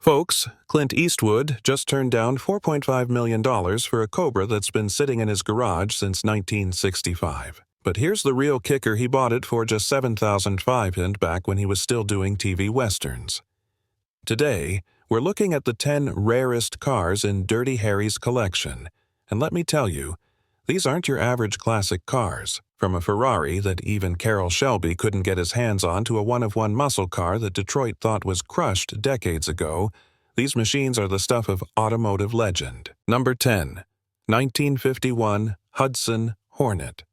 Folks, Clint Eastwood just turned down $4.5 million for a Cobra that's been sitting in his garage since 1965. But here's the real kicker: he bought it for just $7,500 back when he was still doing TV westerns. Today, we're looking at the 10 rarest cars in Dirty Harry's collection. And let me tell you, these aren't your average classic cars. From a Ferrari that even Carroll Shelby couldn't get his hands on to a one-of-one muscle car that Detroit thought was crushed decades ago, these machines are the stuff of automotive legend. Number 10. 1951 Hudson Hornet.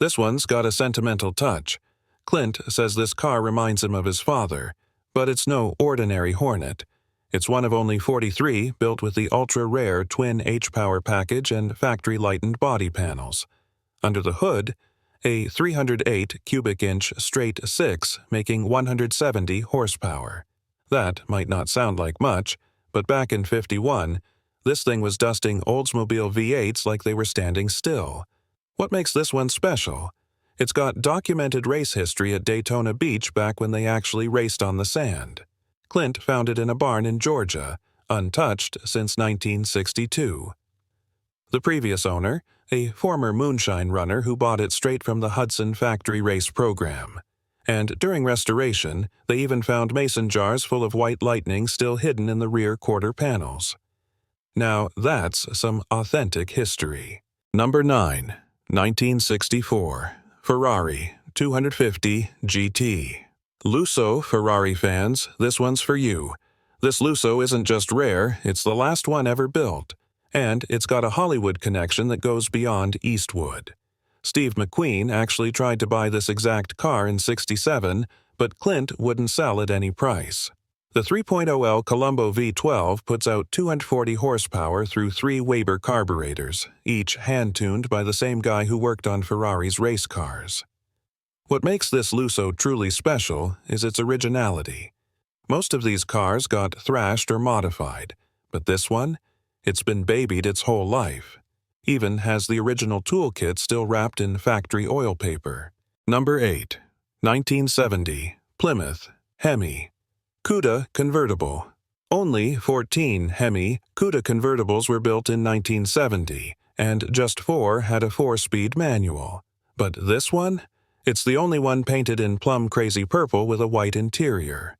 This one's got a sentimental touch. Clint says this car reminds him of his father, but it's no ordinary Hornet. It's one of only 43 built with the ultra-rare twin H-Power package and factory-lightened body panels. Under the hood, a 308 cubic inch straight 6 making 170 horsepower. That might not sound like much, but back in '51, this thing was dusting Oldsmobile V8s like they were standing still. What makes this one special? It's got documented race history at Daytona Beach back when they actually raced on the sand. Clint found it in a barn in Georgia, untouched since 1962. The previous owner, a former moonshine runner who bought it straight from the Hudson factory race program. And during restoration, they even found mason jars full of white lightning still hidden in the rear quarter panels. Now that's some authentic history. Number 9. 1964 Ferrari 250 GT. Lusso Ferrari fans, this one's for you. This Lusso isn't just rare, it's the last one ever built. And it's got a Hollywood connection that goes beyond Eastwood. Steve McQueen actually tried to buy this exact car in '67, but Clint wouldn't sell at any price. The 3.0L Colombo V12 puts out 240 horsepower through 3 Weber carburetors, each hand-tuned by the same guy who worked on Ferrari's race cars. What makes this Lusso truly special is its originality. Most of these cars got thrashed or modified, but this one? It's been babied its whole life. Even has the original toolkit still wrapped in factory oil paper. Number 8. 1970 Plymouth Hemi. Cuda convertible. Only 14 Hemi Cuda convertibles were built in 1970, and just 4 had a 4-speed manual. But this one? It's the only one painted in plum crazy purple with a white interior.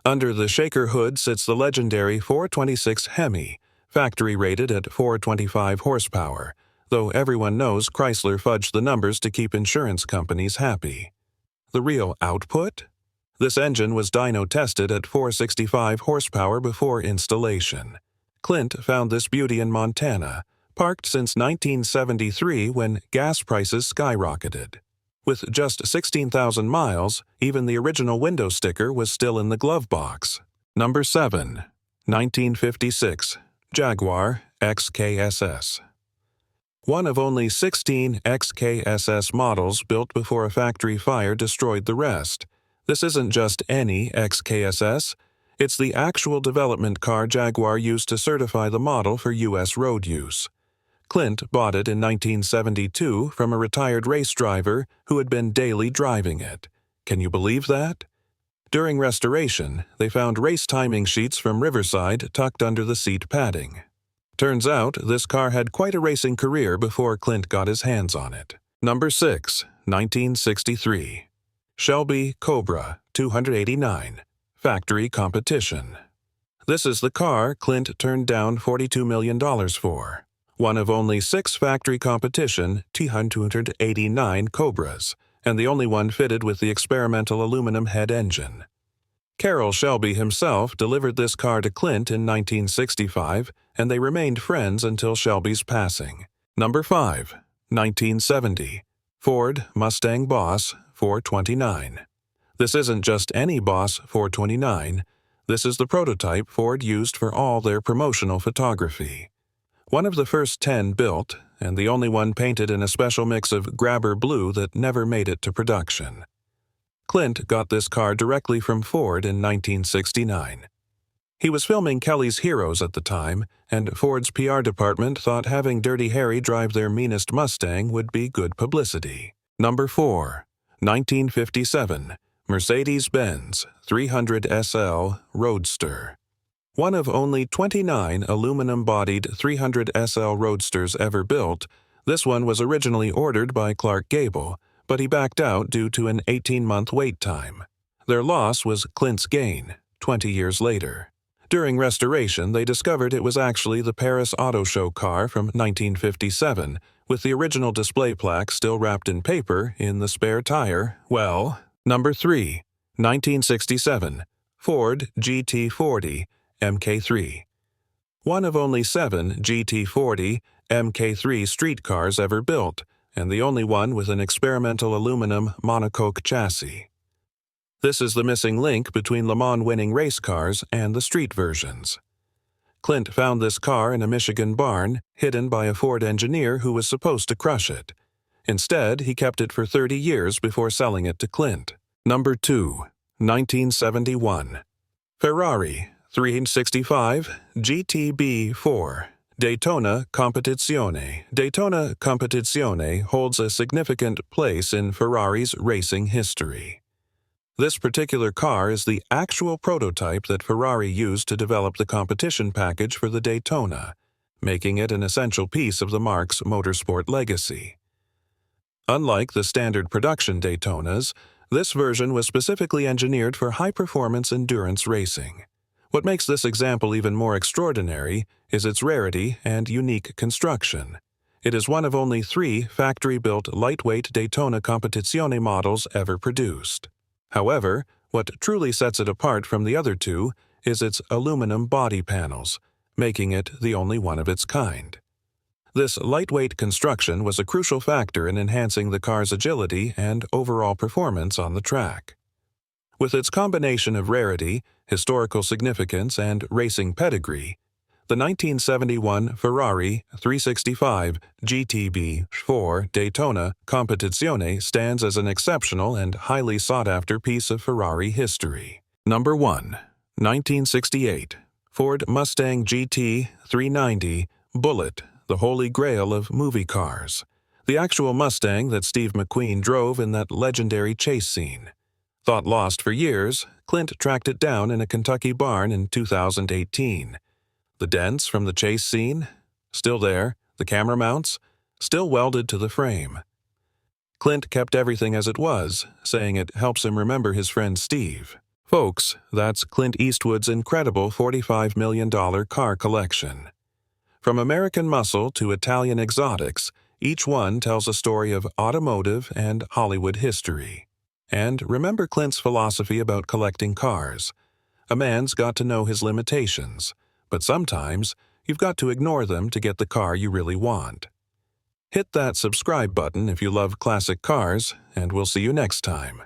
Under the shaker hood sits the legendary 426 Hemi, factory rated at 425 horsepower, though everyone knows Chrysler fudged the numbers to keep insurance companies happy. The real output? This engine was dyno tested at 465 horsepower before installation. Clint found this beauty in Montana, parked since 1973 when gas prices skyrocketed. With just 16,000 miles, even the original window sticker was still in the glove box. Number 7. 1956 Jaguar XKSS. One of only 16 XKSS models built before a factory fire destroyed the rest. This isn't just any XKSS, it's the actual development car Jaguar used to certify the model for U.S. road use. Clint bought it in 1972 from a retired race driver who had been daily driving it. Can you believe that? During restoration, they found race timing sheets from Riverside tucked under the seat padding. Turns out, this car had quite a racing career before Clint got his hands on it. Number 6. 1963 Shelby Cobra 289. Factory competition. This is the car Clint turned down $42 million for. One of only 6 factory competition T289 Cobras, and the only one fitted with the experimental aluminum head engine. Carroll Shelby himself delivered this car to Clint in 1965, and they remained friends until Shelby's passing. Number 5. 1970 Ford Mustang Boss 429. This isn't just any Boss 429. This is the prototype Ford used for all their promotional photography. One of the first 10 built, and the only one painted in a special mix of grabber blue that never made it to production. Clint got this car directly from Ford in 1969. He was filming Kelly's Heroes at the time, and Ford's PR department thought having Dirty Harry drive their meanest Mustang would be good publicity. Number 4. 1957 Mercedes-Benz 300 SL Roadster. One of only 29 aluminum-bodied 300 SL Roadsters ever built, this one was originally ordered by Clark Gable, but he backed out due to an 18-month wait time. Their loss was Clint's gain, 20 years later. During restoration, they discovered it was actually the Paris Auto Show car from 1957, with the original display plaque still wrapped in paper in the spare tire. Well, number 3, 1967, Ford GT40 Mk3. One of only 7 GT40 Mk3 street cars ever built, and the only one with an experimental aluminum monocoque chassis. This is the missing link between Le Mans-winning race cars and the street versions. Clint found this car in a Michigan barn, hidden by a Ford engineer who was supposed to crush it. Instead, he kept it for 30 years before selling it to Clint. Number 2, 1971. Ferrari 365 GTB4 Daytona Competizione. Daytona Competizione holds a significant place in Ferrari's racing history. This particular car is the actual prototype that Ferrari used to develop the competition package for the Daytona, making it an essential piece of the marque's motorsport legacy. Unlike the standard production Daytonas, this version was specifically engineered for high-performance endurance racing. What makes this example even more extraordinary is its rarity and unique construction. It is one of only 3 factory-built lightweight Daytona Competizione models ever produced. However, what truly sets it apart from the other 2 is its aluminum body panels, making it the only one of its kind. This lightweight construction was a crucial factor in enhancing the car's agility and overall performance on the track. With its combination of rarity, historical significance, and racing pedigree, the 1971 Ferrari 365 GTB4 Daytona Competizione stands as an exceptional and highly sought-after piece of Ferrari history. Number 1, 1968, Ford Mustang GT390 Bullitt, the holy grail of movie cars. The actual Mustang that Steve McQueen drove in that legendary chase scene. Thought lost for years, Clint tracked it down in a Kentucky barn in 2018. The dents from the chase scene? Still there. The camera mounts? Still welded to the frame. Clint kept everything as it was, saying it helps him remember his friend Steve. Folks, that's Clint Eastwood's incredible $45 million car collection. From American muscle to Italian exotics, each one tells a story of automotive and Hollywood history. And remember Clint's philosophy about collecting cars. A man's got to know his limitations, but sometimes you've got to ignore them to get the car you really want. Hit that subscribe button if you love classic cars, and we'll see you next time.